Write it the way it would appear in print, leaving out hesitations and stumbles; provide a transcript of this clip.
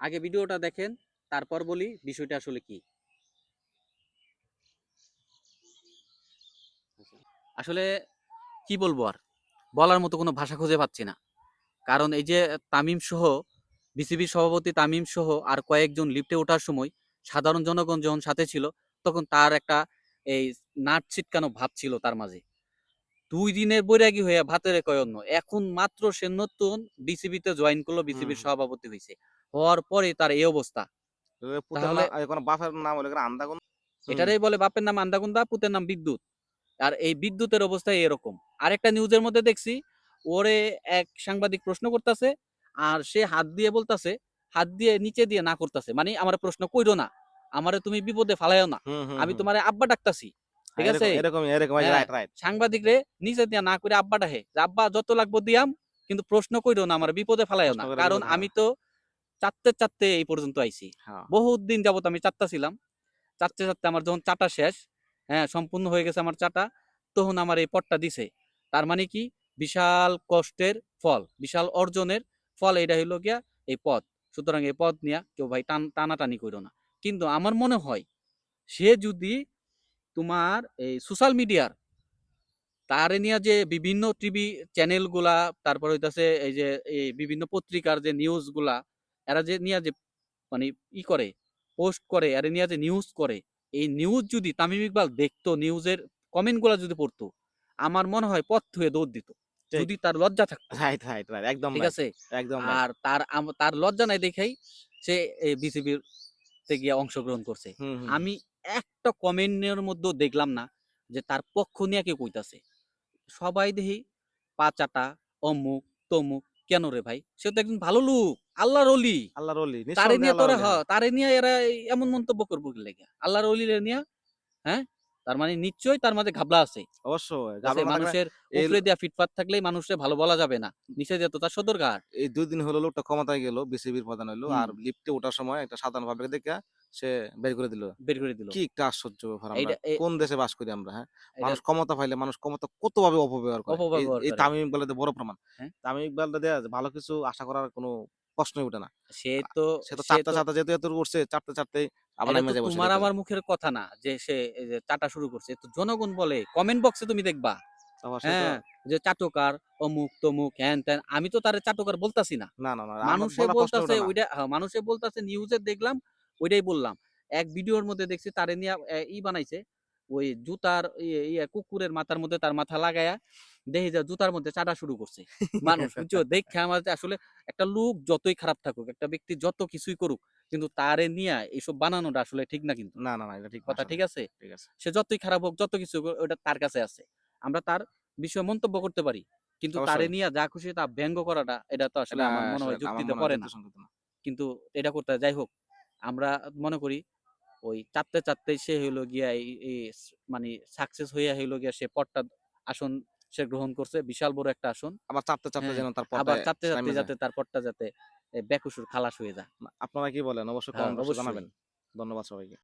আগে ভিডিওটা দেখেন, তারপর বলি বিষয়টা আসলে কি। আসলে কি বলবো আর, বলার মতো কোনো ভাষা খুঁজে পাচ্ছি না। কারণ এই যে তামিম সহ, বিসিবির সভাপতি তামিম সহ আর কয়েকজন লিফটে ওঠার সময় সাধারণ জনগণ যখন সাথে ছিল, তখন তার একটা এই নাট ছিটকানো ভাব ছিল তার মাঝে। 2 দিনের বৈরাগী হয়ে ভাতের কয় অন্য, এখন মাত্র সে নতুন বিসিবিতে জয়েন করলো, হুম বিসিবির হুম। সভাপতি হয়েছে, হওয়ার পরে তার এই অবস্থা। পুতের তাহলে নাম এখন বাপের নাম হলো আন্দাগুন। হুম। এটারই বলে বাপের নাম আন্দাগুন্দা, পুতের নাম বিদ্যুৎ। আর এই বিদ্যুতের অবস্থা এরকম। আরেকটা নিউজের মধ্যে দেখছি, ওরে এক সাংবাদিক প্রশ্ন করতেছে, আর সে হাত দিয়ে বলতেছে, হাত দিয়ে নিচে দিয়ে না করতেছে, মানে আমার প্রশ্ন কইরো না, আমারে তুমি বিপদে ফালাইও না, হুম হুম আমি হুম। তোমার আব্বা ডাকতাছি, ঠিক হ্যাঁ, আছে। এরকম এরকম এরকম হ্যাঁ, রাইট রাইট। সাংবাদিক রে নিচে দিয়া না করে আব্বা ডাহে, যে আব্বা যত লাগবো দিয়াম, কিন্তু প্রশ্ন কইরো না, আমার বিপদে ফালাইও প্রশ্ন না, করে কারণ বিপদ হ্যাঁ। আমি তো চাটতে চাটতে এই পর্যন্ত আইছি। হ্যাঁ। বহুত দিন যাবত আমি চাটতাছিলাম, চাটতে চাটতে আমার যখন চাটা শেষ, হ্যাঁ সম্পূর্ণ হয়ে গেছে আমার চাটা, তখন আমার এই পদটা দিছে। তার মানে কি, বিশাল কষ্টের ফল, বিশাল অর্জনের ফল, এটা হইলো গিয়া এই পদ। সুতরাং এই পদ নিয়ে কেউ ভাই টানাটানি করো না। কিন্তু আমার মনে হয়, সে যদি তোমার এই সোশ্যাল মিডিয়ার, তার নিয়ে যে বিভিন্ন টিভি চ্যানেল গুলা, তারপর হইতাছে এই যে এই বিভিন্ন পত্রিকার যে নিউজ গুলা, এরা যে নিয়ে যে মানে ই করে, পোস্ট করে, এর নিয়ে যে নিউজ করে, এই নিউজ যদি তামিম ইকবাল দেখতো, নিউজের কমেন্ট গুলা যদি পড়তো, আমার মনে হয় পথ হয়ে দৌড় দিত, ঠিক। যদি তার লজ্জা থাকতো। রাইট রাইট রাইট, একদম ঠিক রাইট। আছে। একদম রাইট। আর তার লজ্জা নাই দেখাই সে বিসিবির তে গিয়ে অংশগ্রহণ করছে। হুম হুম হুম। আমি একটা কমেন্টের মধ্যে দেখলাম না যে তার পক্ষ নিয়ে কেউ কইতাছে। সবাই দেখি পা চাটা, অমুক তমুক। কেন রে ভাই, সে তো একজন ভালো লোক, আল্লাহর অলি। আল্লাহর ওলি, তারে নিঃসন্দেহে নিয়ে আল্লাহর তোরা ওলি, হ্যাঁ। তারে নিয়ে এরা এমন মন্তব্য করবো কি লেগে, আল্লাহর অলিরে নিয়ে। হ্যাঁ, তার মানে নিশ্চয়ই তার মাঝে ঘাবলা আছে। অবশ্যই ঠিক আছে, গাবলা না থাকলে মানুষের এই উপরে দিয়া ফিটফাট থাকলেই মানুষের ভালো বলা যাবে না, নিচে দিয়ে তো তার সদর ঘাট। এই ২ দিন হলো লোকটা ক্ষমতায় গেল, বিসিবির প্রধান হইলো। হুম, আর লিফটে ওঠার সময় একটা সাধারণ পাবলিক দেইখা সে বের করে দিল। বের করে দিল। কি একটা আশ্চর্য ব্যাপার! আমরা এইটা কোন দেশে বাস করি আমরা, হ্যাঁ? এটা মানুষ ক্ষমতা পাইলে মানুষ ক্ষমতা কতভাবে অপব্যবহার করে। এই অপব্যবহার এই করে। তামিম ইকবালের বড় প্রমাণ। হ্যাঁ, তামিম ইকবালটা দিয়া ভালো কিছু আশা করার কোনো প্রশ্নই ওঠে না। সে আ তো সে তো সে চাটতে, তো চাটতে যেহেতু এতটুকু উঠছে, চাটতে, চাটতেই আবার এটা তো নাইমা যাইবো সে তোমার দেখতে আমার যাবে। মুখের কথা না যে সে এই যে চাটা শুরু করছে, তো জনগণ বলে, কমেন্ট বক্সে তুমি দেখবা। আবার সে তো হ্যাঁ, যে চাটুকার, অমুক তমুক হ্যান ত্যান, আমি তো তারে চাটুকার বলতাছি না। না, না, না। আমার মানুষে বলার প্রশ্নই বলতাছে ওঠে না। ওইটা, হ্যাঁ, মানুষে বলতাছে নিউজে দেখলাম, ওইটাই বললাম। এক ভিডিওর মধ্যে দেখছি তারে নিয়ে বানাইছে, ওই জুতার কুকুরের মাথার মধ্যে তার মাথা লাগায়া, দেখি যে জুতার মধ্যে চাটা শুরু করছে। মানুষ বুঝছো, দেখে আমার যে আসলে, একটা লোক যতই খারাপ থাকুক, একটা ব্যক্তি যত কিছুই করুক, কিন্তু তারে নিয়ে এইসব বানানোটা আসলে ঠিক না কিন্তু। না, না, না। এটা ঠিক না কথা আসলে। ঠিক আছে? ঠিক আছে। সে যতই খারাপ হোক, যত কিছু হোক, ওটা তার কাছে আছে। আমরা তার বিষয়ে মন্তব্য করতে পারি। কিন্তু তারে অবশ্যই। নিয়ে যা খুশি তা ব্যঙ্গ করাটা, এটা তো আসলে এটা আমার মনে আসলে হয় আমার যুক্তিতে মনে হয় পড়ে না। যুক্তিসঙ্গত না। কিন্তু এটা করতে হয়। যাই হোক, আমরা মনে করি ওই চাপতে চাপতেই সে হইলো গিয়া মানে সাকসেস হইয়া হইলো গিয়া সে পদটা, আসন সে গ্রহণ করছে। বিশাল বড় একটা আসন। আবার চাপতে, চাপতে হ্যাঁ, যেন তার আবার পর্দায় চাপতে চাপতে নেমে যায়। যাতে তার পদটা যাতে বেকসুর খালাস হয়ে যায়। আপনারা কি বলেন? অবশ্যই হ্যাঁ, কমেন্ট বক্সে অবশ্যই। জানাবেন। ধন্যবাদ সবাইকে।